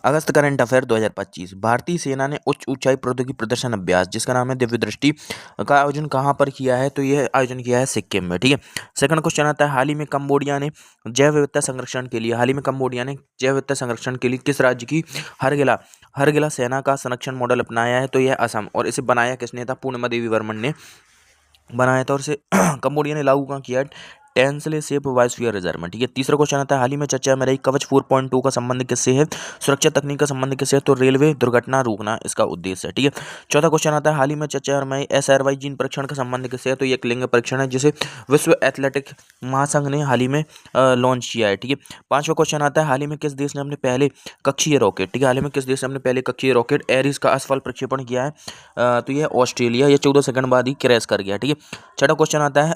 अगस्त current affair 2025। भारतीय सेना ने उच्च ऊंचाई प्रौद्योगिकी प्रदर्शन अभ्यास जिसका नाम है दिव्य दृष्टि का आयोजन कहाँ पर किया है, तो यह आयोजन किया है सिक्किम में। ठीक है। सेकंड क्वेश्चन आता है, हाल ही में कंबोडिया ने जैव विविधता संरक्षण के लिए किस राज्य की हरगिला हरगिला सेना का संरक्षण मॉडल अपनाया है, तो यह असम। और इसे बनाया किसने था, पूर्णिमा देवी वर्मन ने बनाया था और इसे कंबोडिया ने लागू कहाँ किया है, टेंसले सेप बायोस्फीयर रिजर्व में। ठीक है। तीसरा क्वेश्चन आता है, हाल ही में चर्चा में रही कवच 4.2 का संबंध किससे है, सुरक्षा तकनीक का संबंध किससे है, तो रेलवे दुर्घटना रोकना इसका उद्देश्य है। ठीक है। चौथा क्वेश्चन आता है, हाल ही में चर्चा में SRY जीन परीक्षण का संबंध किससे है, तो ये एक लिंग परीक्षण है जिसे विश्व एथलेटिक महासंघ ने हाल ही में लॉन्च किया है। ठीक है। पांचवा क्वेश्चन आता है, हाल ही में किस देश ने अपने पहले कक्षीय रॉकेट, ठीक है, हाल ही में किस देश ने अपने पहले कक्षीय रॉकेट एरिस का असफल प्रक्षेपण किया है, तो यह ऑस्ट्रेलिया। ये 14 सेकंड बाद ही क्रैश कर गया। ठीक है। छठा क्वेश्चन आता है,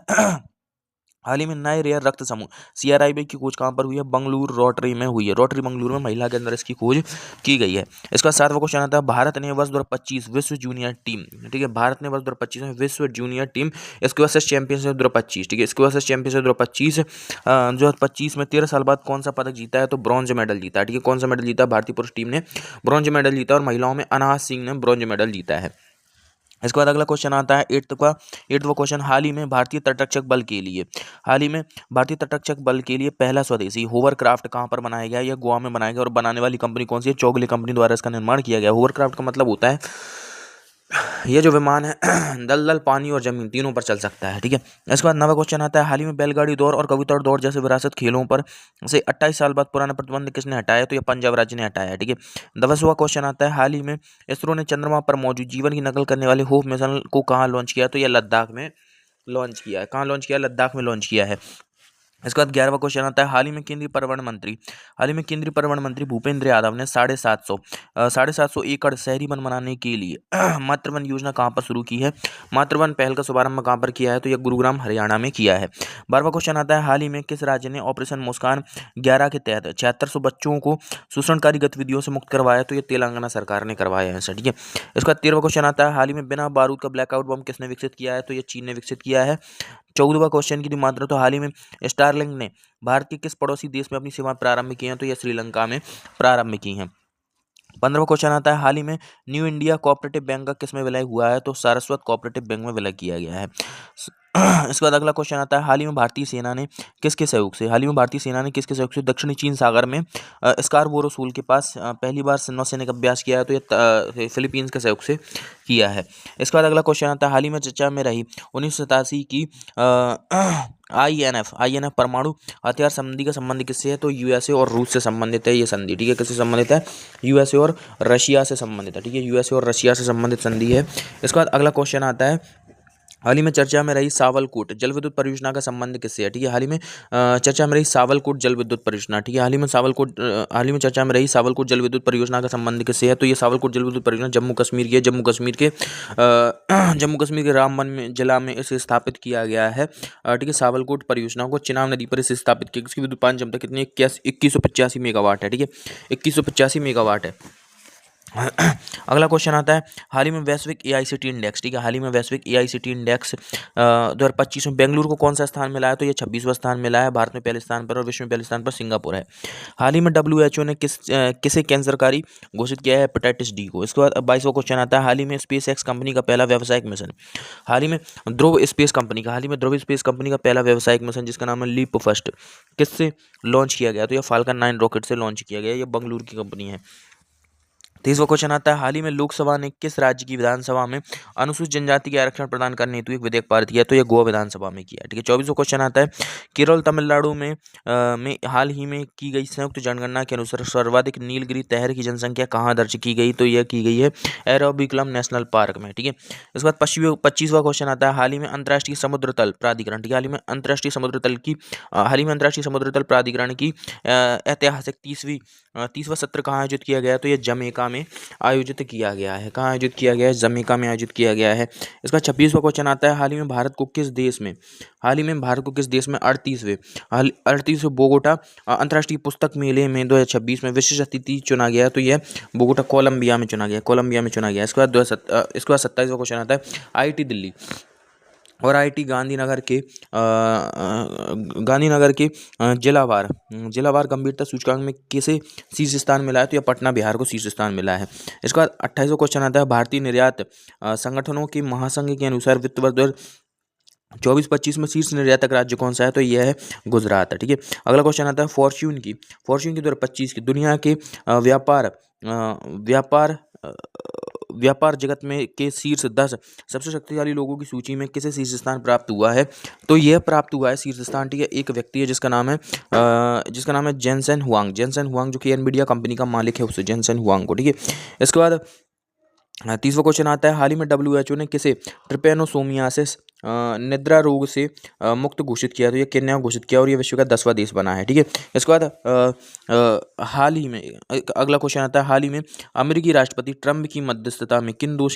हाल ही में नए रेयर रक्त समूह CRIB की खोज कहाँ पर हुई है, बंगलुरु रोटरी में हुई है। रोटरी बंगलुरु में महिला के अंदर इसकी खोज की गई है। इसका सातवां क्वेश्चन आता है, भारत ने वर्ष 2025 विश्व जूनियर टीम, ठीक है, भारत ने वर्ष 2025 में विश्व जूनियर टीम स्क्वैश चैंपियनशिप 2025, ठीक है, स्क्वैश चैंपियनशिप 2025 2025 में 13 साल बाद कौन सा पदक जीता है, तो ब्रॉन्ज मेडल जीता है। ठीक है। कौन सा मेडल जीता है, भारतीय पुरुष टीम ने ब्रॉन्ज मेडल जीता और महिलाओं में अनाहत सिंह ने ब्रॉन्ज मेडल जीता है। इसके बाद अगला क्वेश्चन आता है एट्थवा क्वेश्चन, हाल ही में भारतीय तटरक्षक बल के लिए पहला स्वदेशी होवरक्राफ्ट कहाँ पर बनाया गया है, यह गोवा में बनाया गया और बनाने वाली कंपनी कौन सी है, चौगले कंपनी द्वारा इसका निर्माण किया गया। होवरक्राफ्ट का मतलब होता है ये जो विमान है दलदल, पानी और जमीन तीनों पर चल सकता है। ठीक है। इसके बाद नवा क्वेश्चन आता है, हाल ही में बैलगाड़ी दौड़ और कबूतर दौड़ जैसे विरासत खेलों पर से 28 साल बाद पुराना प्रतिबंध किसने हटाया, तो ये पंजाब राज्य ने हटाया है। ठीक है। 10वां क्वेश्चन आता है, हाल ही में इसरो ने चंद्रमा पर मौजूद जीवन की नकल करने वाले होप मिशन को कहाँ लॉन्च किया, तो यह लद्दाख में लॉन्च किया है। कहाँ लॉन्च किया है, लद्दाख में लॉन्च किया है। इसके बाद 11वां क्वेश्चन आता है, हाल ही में केंद्रीय पर्यावरण मंत्री भूपेंद्र यादव ने 750 एकड़ शहरी वन बनाने के लिए मातृवन योजना कहाँ पर शुरू की है, मातृवन पहल का शुभारंभ कहाँ पर किया है, तो यह गुरुग्राम हरियाणा में किया है। 12वां क्वेश्चन आता है, हाल ही में किस राज्य ने ऑपरेशन मुस्कान 11 के तहत 7600 बच्चों को शोषणकारी गतिविधियों से मुक्त करवाया, तो यह तेलंगाना सरकार ने करवाया है। ठीक है। इसका 13वां क्वेश्चन आता है, हाल ही में बिना बारूद का ब्लैकआउट बम किसने विकसित किया है, तो यह चीन ने विकसित किया है। 14वां क्वेश्चन की मात्रा, तो हाल ही में स्टारलिंक ने भारत के किस पड़ोसी देश में अपनी सेवाएं प्रारंभ की हैं, तो यह श्रीलंका में प्रारंभ की हैं। 15वां क्वेश्चन आता है, हाल ही में न्यू इंडिया कोऑपरेटिव बैंक का किस में विलय हुआ है, तो सारस्वत कोऑपरेटिव बैंक में विलय किया गया है। इसके बाद अगला क्वेश्चन आता है, हाल ही में भारतीय सेना ने किसके सहयोग से दक्षिणी चीन सागर में स्कारबोरो सूल के पास पहली बार नौसैनिक अभ्यास किया है, तो यह फिलीपींस के सहयोग से किया है। इसके बाद अगला क्वेश्चन आता है, हाल ही में चर्चा में रही 1987 की INF परमाणु हथियार संधि का संबंध किससे है, तो USA और रूस से संबंधित है ये संधि। ठीक है। किससे संबंधित है, USA और रशिया से संबंधित है। ठीक है। USA और रशिया से संबंधित संधि है। इसके बाद अगला क्वेश्चन आता है, हाल ही में चर्चा में रही सावलकोट जल विद्युत परियोजना का संबंध किससे है। ठीक है। हाल ही में चर्चा में रही सावलकोट जल विद्युत परियोजना। ठीक है। हाल ही में चर्चा में रही सावलकोट जल विद्युत परियोजना का संबंध किससे है, तो ये सावलकोट जल विद्युत परियोजना जम्मू कश्मीर की है। जम्मू कश्मीर के रामबन में जिला में इसे स्थापित किया गया है। ठीक है। सावलकोट परियोजना को चिनाब नदी पर इसे स्थापित किया। इसकी विद्युत पान क्षमता कितनी है, 2185 मेगावाट है। ठीक है। 2185 मेगावाट है। अगला क्वेश्चन आता है, हाल ही में वैश्विक AICTE इंडेक्स, ठीक है, हाल ही में वैश्विक AICTE इंडेक्स 2025 में बेंगलुरु को कौन सा स्थान मिला है, तो ये 26वां स्थान मिला है। भारत में पहले स्थान पर और विश्व में पहले स्थान पर सिंगापुर है। हाल ही में WHO ने किसे कैंसरकारी घोषित किया है, हेपेटाइटिस D को। इसके बाद 22वां क्वेश्चन आता है, हाल ही में SpaceX कंपनी का पहला व्यावसायिक मिशन, हाल ही में ध्रुव स्पेस कंपनी का पहला व्यावसायिक मिशन जिसका नाम है लीप फर्स्ट, किससे लॉन्च किया गया, तो यह फाल्कन 9 रॉकेट से लॉन्च किया गया। यह बंगलुरु की कंपनी है। 23वां क्वेश्चन आता है, हाल ही में लोकसभा ने किस राज्य की विधानसभा में अनुसूचित जनजाति के आरक्षण प्रदान करने हेतु एक विधेयक पारित किया, तो यह गोवा विधानसभा में किया। ठीक है। 24वां क्वेश्चन आता है, केरल तमिलनाडु में हाल ही में की गई संयुक्त जनगणना के अनुसार सर्वाधिक नीलगिरी तहर की जनसंख्या कहाँ दर्ज की गई, तो यह की गई है एरोविकुलम नेशनल पार्क में। ठीक है। इसके बाद 25वां क्वेश्चन आता है, हाल ही में अंतर्राष्ट्रीय समुद्र तल प्राधिकरण, ठीक है, हाल ही में अंतर्राष्ट्रीय समुद्र तल प्राधिकरण की ऐतिहासिक 30वां सत्र कहाँ आयोजित किया गया, तो यह जमैका में आयोजित किया गया है। कहाँ आयोजित किया गया है, जमैका में आयोजित किया गया है। इसका 26वां क्वेश्चन आता है, हाल ही में भारत को किस देश में 38वें बोगोटा अंतर्राष्ट्रीय पुस्तक मेले में 2026 में विशिष्ट अतिथि चुना गया, तो यह बोगोटा कोलंबिया में चुना गया। इसके बाद 27वां क्वेश्चन आता है, IIT दिल्ली और आईआईटी गांधीनगर के जिलावार गंभीरता सूचकांक में किसे शीर्ष स्थान मिला है? तो यह पटना बिहार को शीर्ष स्थान मिला है। इसके बाद 28वां क्वेश्चन आता है, भारतीय निर्यात संगठनों के महासंघ के अनुसार वित्त वर्ष 2024-25 में शीर्ष निर्यातक राज्य कौन सा है? तो यह है गुजरात है। ठीक है, अगला क्वेश्चन आता है फॉर्च्यून की 2025 की दुनिया के व्यापार जगत में के शीर्ष 10 सबसे शक्तिशाली लोगों की सूची में किसे शीर्ष स्थान प्राप्त हुआ है? तो यह प्राप्त हुआ है शीर्ष स्थान, ठीक है, एक व्यक्ति है जिसका नाम है जेनसेन हुआंग जो कि एनवीडिया कंपनी का मालिक है, उसे जेनसेन हुआंग को। ठीक है, इसके बाद 30वां क्वेश्चन आता है, हाल ही में WHO ने किसे ट्रिपेनोसोमियासिस निद्रा रोग से मुक्त घोषित किया? तो ये केन्या घोषित किया और ये विश्व का 10वां देश बना है। ठीक है, इसके बाद हाल ही में अगला क्वेश्चन आता है, हाल ही में अमेरिकी राष्ट्रपति ट्रंप की मध्यस्थता में किन दो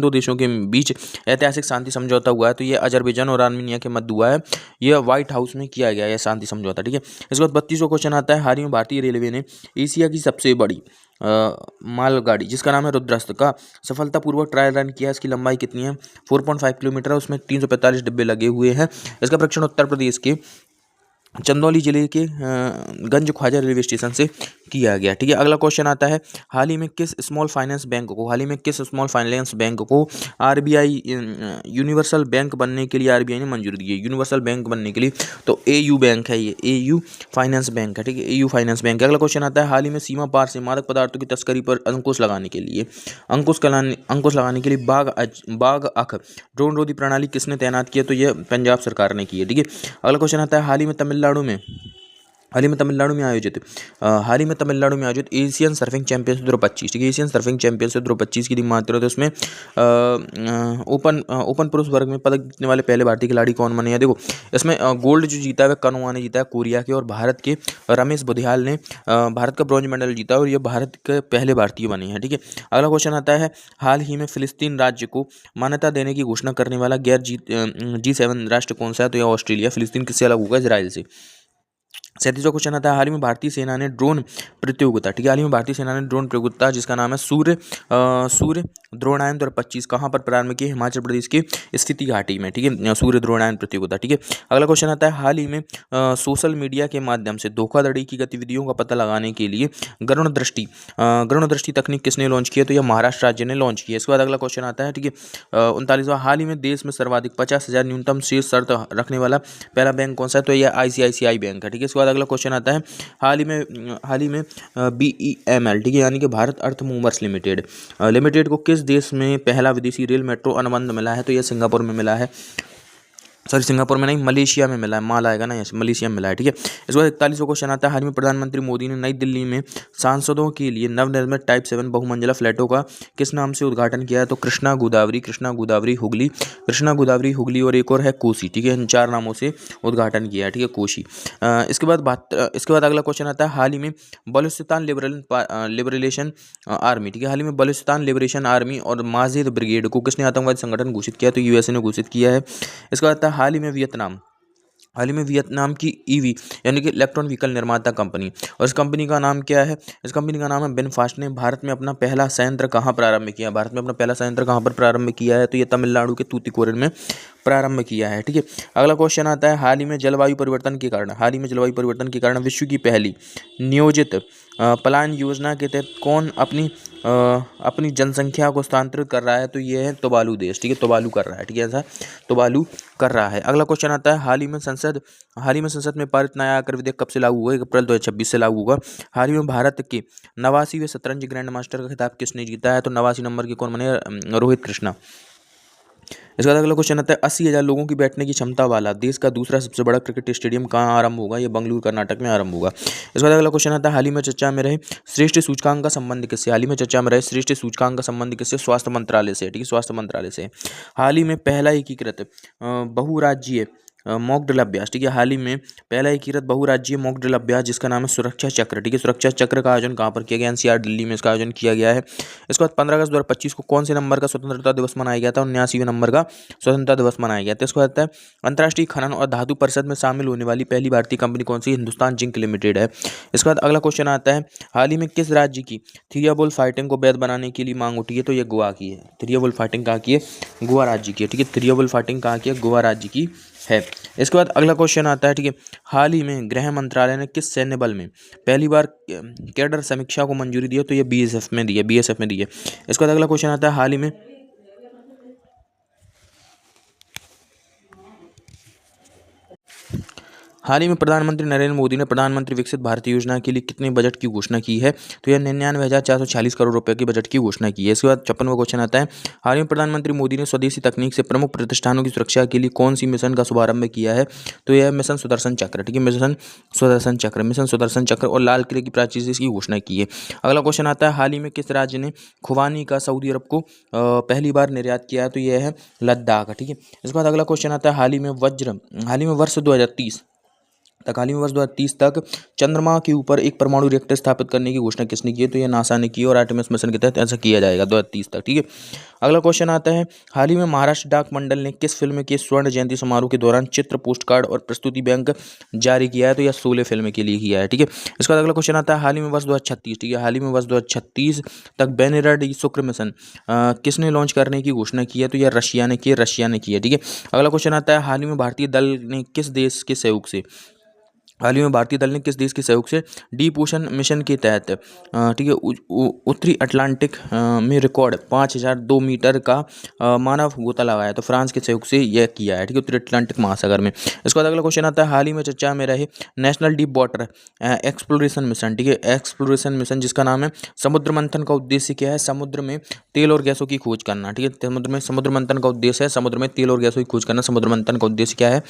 देशों के बीच ऐतिहासिक शांति समझौता हुआ है? तो ये अजरबैजान और आर्मीनिया के मध्य हुआ है, यह व्हाइट हाउस में किया गया है शांति समझौता। ठीक है, इसके बाद 32वां क्वेश्चन आता है, हाल ही में भारतीय रेलवे ने एशिया की सबसे बड़ी मालगाड़ी जिसका नाम है रुद्रस्त का सफलतापूर्वक ट्रायल रन किया है। इसकी लंबाई कितनी है? 4.5 किलोमीटर है, उसमें 345 डिब्बे लगे हुए हैं। इसका परीक्षण उत्तर प्रदेश के चंदौली जिले के गंज ख्वाजा रेलवे स्टेशन से किया गया। ठीक है, अगला क्वेश्चन आता है, हाल ही में किस स्मॉल फाइनेंस बैंक को आरबीआई यूनिवर्सल बैंक बनने के लिए आरबीआई ने मंजूरी दी है? यूनिवर्सल बैंक बनने के लिए तो एयू बैंक है, ये एयू फाइनेंस बैंक है। ठीक है, एयू फाइनेंस बैंक है। अगला क्वेश्चन आता है, हाल ही में सीमा पार से मादक पदार्थों की तस्करी पर अंकुश लगाने के लिए बाघ आंख ड्रोन रोधी प्रणाली किसने तैनात की है? तो यह पंजाब सरकार ने की है। ठीक है, अगला क्वेश्चन आता है, हाल ही में तमिलनाडु में आयोजित एशियन सर्फिंग चैंपियनशिप 2025। ठीक है, एशियन सर्फिंग चैंपियनशिप 2025 की बात करें तो उसमें ओपन पुरुष वर्ग में पदक जीतने वाले पहले भारतीय खिलाड़ी कौन बने हैं? देखो, इसमें गोल्ड जो जीता है कनुआ ने जीता है कोरिया के, और भारत के रमेश बुधियाल ने भारत का ब्रॉन्ज मेडल जीता और ये भारत के पहले भारतीय बने हैं। ठीक है, अगला क्वेश्चन आता है, हाल ही में फिलिस्तीन राज्य को मान्यता देने की घोषणा करने वाला गैर G7 राष्ट्र कौन सा है? तो यह ऑस्ट्रेलिया। फिलिस्तीन किससे अलग होगा? इजराइल से। 37वां क्वेश्चन आता है, हाल ही में भारतीय सेना ने ड्रोन प्रतियोगिता, ठीक है, हाल ही में भारतीय सेना ने ड्रोन प्रतियोगिता जिसका नाम है सूर्य द्रोणायन 2025 कहाँ पर प्रारंभ की? हिमाचल प्रदेश के स्पीति घाटी में। ठीक है, सूर्य द्रोणायन प्रतियोगिता। ठीक है, अगला क्वेश्चन आता है, हाल ही में सोशल मीडिया के माध्यम से धोखाधड़ी की गतिविधियों का पता लगाने के लिए गरुण दृष्टि तकनीक किसने लॉन्च की है? तो यह महाराष्ट्र राज्य ने लॉन्च की है। इसके बाद अगला क्वेश्चन आता है, ठीक है, 39वां, हाल ही में देश में सर्वाधिक 50,000 न्यूनतम शेष शर्त रखने वाला पहला बैंक कौन सा है? तो यह ICICI बैंक है। ठीक है, इसके बाद अगला क्वेश्चन आता है, हाल ही में BEML, ठीक है, यानी कि भारत अर्थ मूवर्स लिमिटेड को किस देश में पहला विदेशी रेल मेट्रो अनुबंध मिला है? तो यह सिंगापुर में मिला है, सिंगापुर में नहीं, मलेशिया में मिला है, माल आएगा ना, मलेशिया में मिला है। ठीक है, इसके बाद 41वां क्वेश्चन आता है, हाल ही में प्रधानमंत्री मोदी ने नई दिल्ली में सांसदों के लिए नवनिर्मित टाइप 7 बहुमंजिला फ्लैटों का किस नाम से उद्घाटन किया है? तो कृष्णा गोदावरी हुगली और एक और है कोसी। ठीक है, इन 4 नामों से उद्घाटन किया है। ठीक है, कोसी। इसके बाद अगला क्वेश्चन आता है, हाल ही में बलूचिस्तान लिबरेशन आर्मी, ठीक है, हाल ही में बलूचिस्तान लिबरेशन आर्मी और माजिद ब्रिगेड को किसने आतंकवादी संगठन घोषित किया? तो USA ने घोषित किया है। इसके बाद हाल ही में वियतनाम की EV यानी कि इलेक्ट्रॉन व्हीकल निर्माता कंपनी, और इस कंपनी का नाम क्या है? इस कंपनी का नाम है विनफास्ट ने भारत में अपना पहला संयंत्र कहाँ प्रारंभ किया? पर प्रारंभ किया है? तो ये तमिलनाडु के तूतीकोरिन में प्रारंभ किया है। ठीक है, अगला क्वेश्चन आता है, हाल ही में जलवायु परिवर्तन के कारण विश्व की पहली नियोजित पलायन योजना के तहत कौन अपनी जनसंख्या को स्थानांतरित कर रहा है? तो ये है तुवालू देश। ठीक है, तुवालू कर रहा है। ठीक है, ऐसा तुवालू कर रहा है। अगला क्वेश्चन आता है, हाल ही में संसद में पारित नया आयकर विधेयक कब से लागू हुआ? अप्रैल 2026 से लागू होगा। हाल ही में भारत के 89वें शतरंज ग्रैंड मास्टर का खिताब किसने जीता है? तो 89 नंबर के कौन बने? रोहित कृष्णा। इसके बाद अगला क्वेश्चन आता है, 80,000 लोगों की बैठने की क्षमता वाला देश का दूसरा सबसे बड़ा क्रिकेट स्टेडियम कहाँ आरंभ होगा? ये बंगलुरु कर्नाटक में आरंभ होगा। इसके बाद अगला क्वेश्चन आता है, हाल ही में चर्चा में रहे श्रेष्ठ सूचकांक का संबंध किससे? स्वास्थ्य मंत्रालय से। ठीक है, स्वास्थ्य मंत्रालय से। हाल ही में पहला एकीकृत बहुराज्यीय मॉक ड्रिल अभ्यास, ठीक है। हाल ही में पहला एकीकृत बहुराज्यीय मॉक ड्रिल अभ्यास जिसका नाम है सुरक्षा चक्र, ठीक है। सुरक्षा चक्र का आयोजन कहाँ पर किया गया? एनसीआर दिल्ली में इसका आयोजन किया गया है। इसके बाद 15 अगस्त 2025 को कौन से नंबर का स्वतंत्रता दिवस मनाया गया था? 79वें नंबर का स्वतंत्रता दिवस मनाया गया था। इसको कहता है अंतर्राष्ट्रीय खनन और धातु परिषद में शामिल होने वाली पहली भारतीय कंपनी कौन सी? हिंदुस्तान जिंक लिमिटेड है। इसके बाद अगला क्वेश्चन आता है, हाल ही में किस राज्य की थ्री बुल फाइटिंग को वैध बनाने के लिए मांग उठी है? तो ये गोवा की है। थ्री बुल फाइटिंग कहाँ की है? गोवा राज्य की है, ठीक है। थ्री बुल फाइटिंग कहाँ की है? गोवा राज्य की है। इसके बाद अगला क्वेश्चन आता है, ठीक है, हाल ही में गृह मंत्रालय ने किस सैन्य बल में पहली बार कैडर समीक्षा को मंजूरी दी है? तो ये बीएसएफ में दी है, बीएसएफ में दी है। इसके बाद अगला क्वेश्चन आता है, हाल ही में प्रधानमंत्री नरेंद्र मोदी ने प्रधानमंत्री विकसित भारत योजना के लिए कितने बजट की घोषणा की है? तो यह 99,446 करोड़ रुपए की बजट की घोषणा की है। इसके बाद 56वां क्वेश्चन आता है, हाल ही में प्रधानमंत्री मोदी ने स्वदेशी तकनीक से प्रमुख प्रतिष्ठानों की सुरक्षा के लिए कौन सी मिशन का शुभारंभ किया है? तो यह मिशन सुदर्शन चक्र, ठीक है। मिशन सुदर्शन चक्र और लाल किले की प्राचीर से इसकी घोषणा की है। अगला क्वेश्चन आता है, हाल ही में किस राज्य ने खुबानी का सऊदी अरब को पहली बार निर्यात किया है? तो यह है लद्दाख, ठीक है। इसके बाद अगला क्वेश्चन आता है, हाल ही में वर्ष 2030 तक चंद्रमा के ऊपर एक परमाणु रिएक्टर स्थापित करने की घोषणा किसने की है? तो ये नासा ने की है और आर्टेमिस मिशन के तहत ऐसा किया जाएगा 2030 तक, ठीक है। अगला क्वेश्चन आता है, हाल ही में महाराष्ट्र डाक मंडल ने किस फिल्म के स्वर्ण जयंती समारोह के दौरान चित्र, पोस्ट कार्ड और प्रस्तुति बैंक जारी किया है? तो यह शोले फिल्म के लिए किया है, ठीक है। इसके बाद अगला क्वेश्चन आता है, हाल ही में वर्ष 2036, ठीक है, हाल ही में वर्ष 2036 तक बेनेरड शुक्र मिशन किसने लॉन्च करने की घोषणा की है? तो यह रशिया ने की है, ठीक है। अगला क्वेश्चन आता है, हाल ही में भारतीय दल ने किस देश के सहयोग से डीप ओशन मिशन के तहत, ठीक है, उत्तरी अटलांटिक में रिकॉर्ड 5,002 मीटर का मानव गोता लगाया? तो फ्रांस के सहयोग से यह किया है, ठीक है, उत्तरी अटलांटिक महासागर में। इसके बाद अगला क्वेश्चन आता है, हाल ही में चर्चा में रहे national deep water exploration mission, ठीक है, एक्सप्लोरेशन मिशन जिसका नाम है समुद्र मंथन का उद्देश्य क्या है? समुद्र में तेल और गैसों की खोज करना, ठीक है। समुद्र मंथन का उद्देश्य है समुद्र में तेल और गैसों की खोज करना। समुद्र मंथन का उद्देश्य क्या है?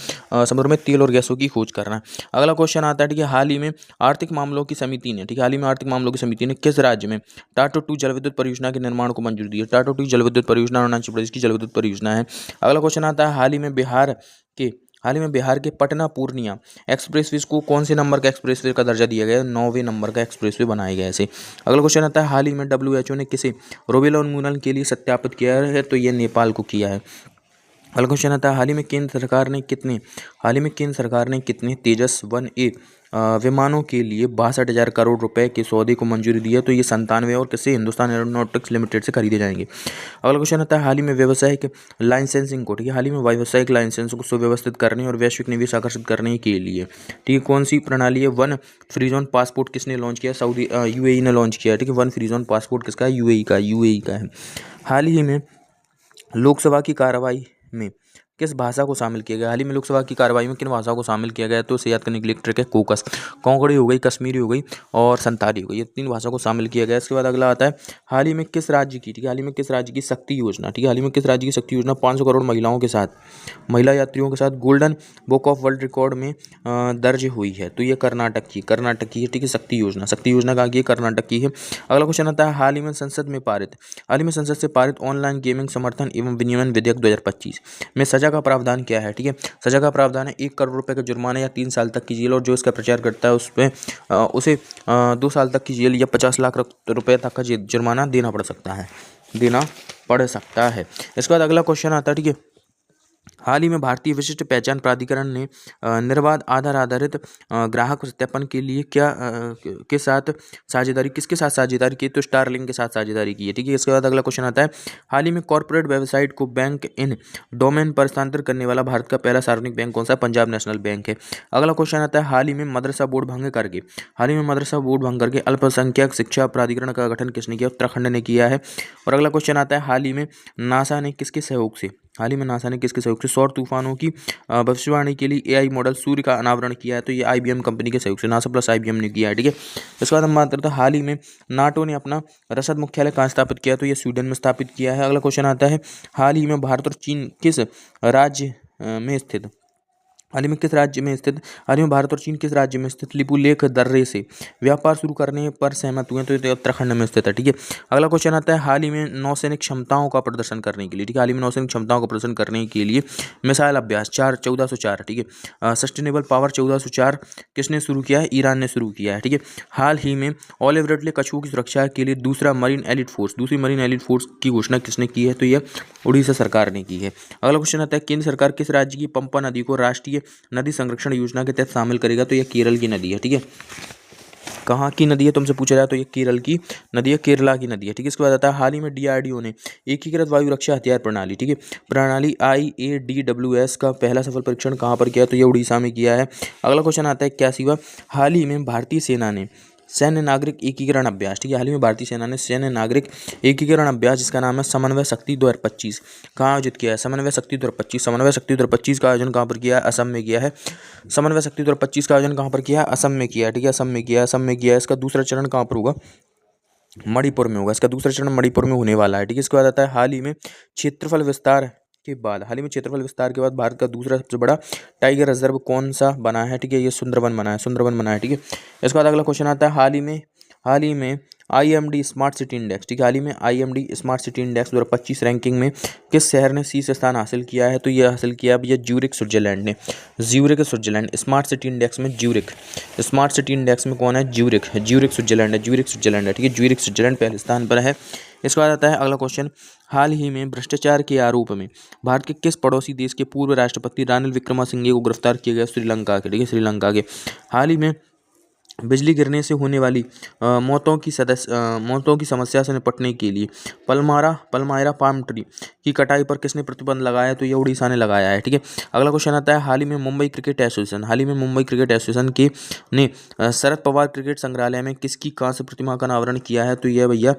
समुद्र में तेल और गैसों की खोज करना। अगला क्वेश्चन आता है, ठीक है, हाल ही में आर्थिक मामलों की समिति ने किस राज्य में टाटो 2 जलविद्युत परियोजना के निर्माण को मंजूरी दी है? टाटो 2 जलविद्युत परियोजना अरुणाचल प्रदेश की जलविद्युत परियोजना है। अगला क्वेश्चन आता है, हाल ही में बिहार के पटना पूर्णिया एक्सप्रेसवे को कौन से नंबर का एक्सप्रेसवे का दर्जा दिया गया है? 9वें नंबर का एक्सप्रेसवे बनाया गया है इसे। अगला क्वेश्चन आता है, हाल ही में WHO ने किसे रूबेला उन्मूलन के लिए सत्यापित किया है? तो ये नेपाल को किया है। अगला क्वेश्चन आता है, हाल ही में केंद्र सरकार ने कितने तेजस 1A विमानों के लिए 62,000 करोड़ रुपए के सौदे को मंजूरी दी है? तो ये 97 और किससे? हिंदुस्तान एरोनॉटिक्स लिमिटेड से खरीदे जाएंगे। अगला क्वेश्चन आता है, हाल ही में व्यावसायिक लाइसेंसिंग को, ठीक है, हाल ही में व्यावसायिक लाइसेंस को सुव्यवस्थित करने और वैश्विक निवेश आकर्षित करने के लिए, ठीक है, कौन सी प्रणाली है? वन फ्री जोन पासपोर्ट किसने लॉन्च किया? UAE ने लॉन्च किया, ठीक है। वन फ्री जोन पासपोर्ट किसका है? UAE का है। हाल ही में लोकसभा की कार्रवाई में किस भाषा को शामिल किया गया? हाल ही में लोकसभा की कार्रवाई में किन भाषाओं को शामिल किया गया? तो इसे याद करने के लिए ट्रिक है कोकस, कोंकणी हो गई, कश्मीरी हो गई और संताली हो गई, ये 3 भाषाओं को शामिल किया गया। इसके बाद अगला आता है, हाल ही में किस राज्य की, ठीक है, हाल ही में किस राज्य की शक्ति योजना, ठीक है, हाल ही में किस राज्य की शक्ति योजना 500 करोड़ महिला यात्रियों के साथ golden book of world record में दर्ज हुई है? तो ये कर्नाटक की है, ठीक है। शक्ति योजना कहाँ की है? कर्नाटक की है। अगला क्वेश्चन आता है, हाल ही में संसद से पारित ऑनलाइन गेमिंग समर्थन एवं विनियमन विधेयक 2025 में सजा का प्रावधान क्या है? ठीक है, सजा का प्रावधान है 1 करोड़ रुपए का जुर्माना या 3 साल तक की जेल, और जो इसका प्रचार करता है उसे 2 साल तक की जेल या 50 लाख रुपए तक का जुर्माना देना पड़ सकता है। इसके बाद अगला क्वेश्चन आता है, ठीक है, हाल ही में भारतीय विशिष्ट पहचान प्राधिकरण ने निर्बाध आधार आधारित ग्राहक सत्यापन के लिए किसके साथ साझेदारी की? तो स्टारलिंक के साथ साझेदारी की है, ठीक है। इसके बाद अगला क्वेश्चन आता है, हाल ही में कॉर्पोरेट वेबसाइट को बैंक इन डोमेन पर स्थानांतरित करने वाला भारत का पहला सार्वजनिक बैंक कौन सा? पंजाब नेशनल बैंक है। अगला क्वेश्चन आता है, हाल ही में मदरसा बोर्ड भंग करके अल्पसंख्यक शिक्षा प्राधिकरण का गठन किसने किया? उत्तराखंड ने किया है। और अगला क्वेश्चन आता है, हाल ही में नासा ने किसके सहयोग से सौर तूफानों की भविष्यवाणी के लिए AI मॉडल सूर्य का अनावरण किया है? तो ये IBM कंपनी के सहयोग से, नासा प्लस IBM ने किया है, ठीक है। इसके बाद हम बात करते हैं, हाल ही में नाटो ने अपना रसद मुख्यालय कहाँ स्थापित किया? तो ये स्वीडन में स्थापित किया है। अगला क्वेश्चन आता है, हाल ही में भारत और चीन किस राज्य में स्थित हाल ही में किस राज्य में स्थित हाल ही में भारत और चीन किस राज्य में स्थित लिपुलेख दर्रे से व्यापार शुरू करने पर सहमत हुए? तो ये उत्तराखंड में स्थित है। ठीक है। अगला क्वेश्चन आता है, हाल ही में नौसैनिक क्षमताओं का प्रदर्शन करने के लिए, ठीक है, हाल ही में नौसैनिक क्षमताओं का प्रदर्शन करने के लिए मिसाइल अभ्यास 1404, ठीक है, सस्टेनेबल पावर 1404 किसने शुरू किया है? ईरान ने शुरू किया है। ठीक है। हाल ही में ऑलिव रिडले कछुओं की सुरक्षा के लिए दूसरी मरीन एलिट फोर्स की घोषणा किसने की है? तो यह उड़ीसा सरकार ने की है। अगला क्वेश्चन आता है, केंद्र सरकार किस राज्य की पंपा नदी को राष्ट्रीय नदी संरक्षण योजना के तहत शामिल करेगा? तो यह केरल की नदी है। ठीक है। कहाँ की नदी है तुमसे पूछा जाए तो ये केरल की नदी है, केरला की नदी है। ठीक है। इसके बाद आता है, हाल ही में डीआरडीओ ने एकीकृत वायु रक्षा हथियार प्रणाली, ठीक है, प्रणाली IADWS का पहला सफल परीक्षण कहाँ पर किया? तो ये उड़ीसा में किया है। अगला क्वेश्चन आता है, 81वां हाल ही में भारतीय सेना ने सैन्य नागरिक एकीकरण अभ्यास, ठीक है, हाल ही में भारतीय सेना ने सैन्य नागरिक एकीकरण अभ्यास जिसका नाम है समन्वय शक्ति 2025 कहाँ आयोजित किया है? समन्वय शक्ति 2025 का आयोजन कहाँ पर किया है? असम में किया है। समन्वय शक्ति 2025 का आयोजन कहाँ पर किया है? असम में किया है। ठीक है। असम में किया है। इसका दूसरा चरण कहाँ पर होगा? मणिपुर में होगा। इसका दूसरा चरण मणिपुर में होने वाला है। ठीक है। इसके बाद आता है, हाल ही में क्षेत्रफल विस्तार के बाद भारत का दूसरा सबसे बड़ा टाइगर रिजर्व कौन सा बना है? ठीक है, ये सुंदरबन बना है। ठीक है। इसके बाद अगला क्वेश्चन आता है, हाल ही में IMD स्मार्ट सिटी इंडेक्स, ठीक है, हाल ही में IMD smart city index 2025 ranking में किस शहर ने शीर्ष स्थान हासिल किया है? तो ये हासिल किया भैया ज्यूरिख स्विट्जरलैंड ने। स्विट्जरलैंड स्मार्ट सिटी इंडेक्स में कौन है? ज्यूरिख स्विट्जरलैंड है। ठीक है, ज्यूरिख स्विट्जरलैंड पहले स्थान पर है। इसके बाद आता है अगला क्वेश्चन, हाल ही में भ्रष्टाचार के आरोप में भारत के किस पड़ोसी देश के पूर्व राष्ट्रपति रानिल विक्रमासिंघे को गिरफ्तार किया गया? श्रीलंका के। ठीक है, श्रीलंका के। हाल ही में बिजली गिरने से होने वाली मौतों की समस्या से निपटने के लिए पलमायरा पाम ट्री की कटाई पर किसने प्रतिबंध लगाया? तो ये उड़ीसा ने लगाया है। ठीक है। अगला क्वेश्चन आता है, हाल ही में मुंबई क्रिकेट एसोसिएशन के ने शरद पवार क्रिकेट संग्रहालय में किसकी कांस्य प्रतिमा का अनावरण किया है? तो यह भैया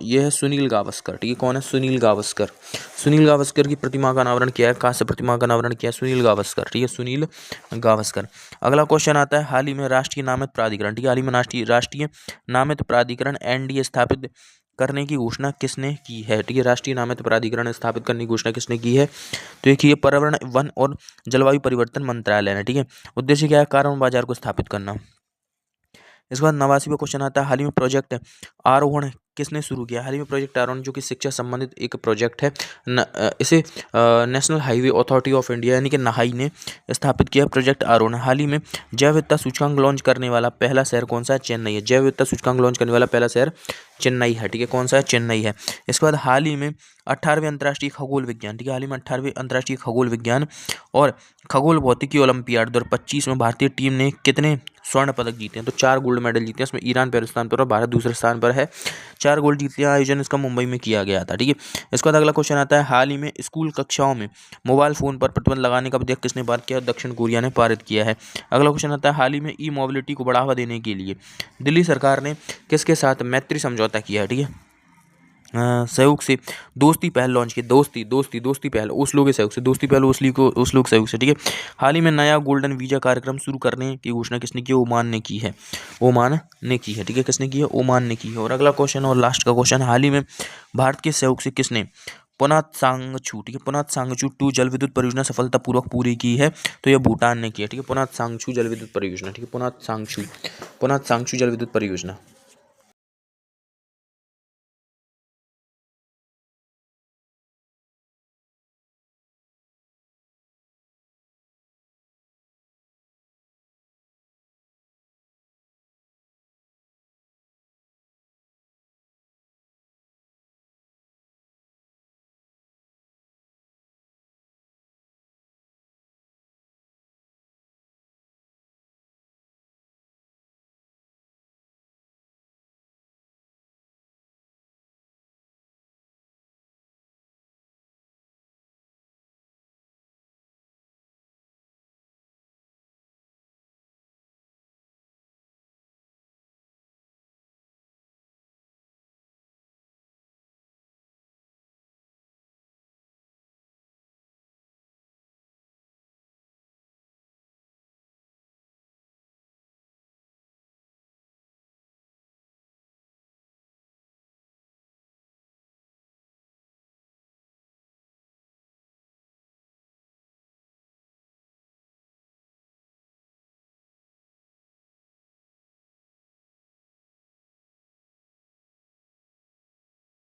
यह है सुनील गावस्कर। ठीक है, कौन है? सुनील गावस्कर की प्रतिमा का अनावरण किया है, कांस्य प्रतिमा का अनावरण किया है सुनील गावस्कर। ठीक है, सुनील गावस्कर। अगला क्वेश्चन आता है, हाल ही में राष्ट्रीय नामित प्राधिकरण, ठीक है, हाल ही में राष्ट्रीय नामित प्राधिकरण NDA स्थापित करने की घोषणा किसने की है? ठीक है, राष्ट्रीय नामित प्राधिकरण स्थापित करने की घोषणा किसने की है? तो एक ये पर्यावरण, वन और जलवायु परिवर्तन मंत्रालय ने। ठीक है। उद्देश्य क्या है? कार्बन बाजार को स्थापित करना। इसके बाद 89वां क्वेश्चन आता है, हाल ही में प्रोजेक्ट आरोहण किसने शुरू किया? हाल ही में प्रोजेक्ट आरोहण जो कि शिक्षा संबंधित एक प्रोजेक्ट है, इसे national highway authority of India यानी कि नाहाई ने स्थापित किया प्रोजेक्ट आरोहण। हाल ही में जैव विविधता सूचकांक लॉन्च करने वाला पहला शहर कौन सा है? चेन्नई है। जैव विविधता सूचकांक लॉन्च करने वाला पहला शहर चेन्नई है। ठीक है, कौन सा है? चेन्नई है। इसके बाद हाल ही में 18वें अंतर्राष्ट्रीय खगोल विज्ञान, ठीक है, हाल ही में 18वें अंतर्राष्ट्रीय खगोल विज्ञान और खगोल भौतिकी ओलंपियाड 2025 में भारतीय टीम ने कितने स्वर्ण पदक जीते हैं? तो 4 गोल्ड मेडल जीते हैं। इसमें ईरान पहले स्थान पर और भारत दूसरे स्थान पर है। 4 गोल्ड जीते हैं। आयोजन इसका मुंबई में किया गया था। ठीक है। इसके बाद अगला क्वेश्चन आता है, हाल ही में स्कूल कक्षाओं में मोबाइल फोन पर प्रतिबंध लगाने का विधेयक किसने पारित किया? दक्षिण कोरिया ने पारित किया है। अगला क्वेश्चन आता है, हाल ही में ई मोबिलिटी को बढ़ावा देने के लिए दिल्ली सरकार ने किसके साथ मैत्री समझौता किया है? ठीक है, सहयोग से दोस्ती पहल लॉन्च की। दोस्ती पहल ओस्लो के सहयोग से, दोस्ती पहल ओस्लो के सहयोग से। ठीक है। हाल ही में नया गोल्डन वीजा कार्यक्रम शुरू करने की घोषणा किसने की? ओमान ने की है। ठीक है, किसने की है? ओमान ने की है। और अगला क्वेश्चन और लास्ट का क्वेश्चन, हाल ही में भारत के सहयोग से किसने पुनात सांगचू, ठीक है, पुनात सांगचू 2 जल विद्युत परियोजना सफलतापूर्वक पूरी की है? तो यह भूटान ने की है। ठीक है, पुनात सांगचू जल विद्युत परियोजना। ठीक है, पुनात सांगचू जल विद्युत परियोजना।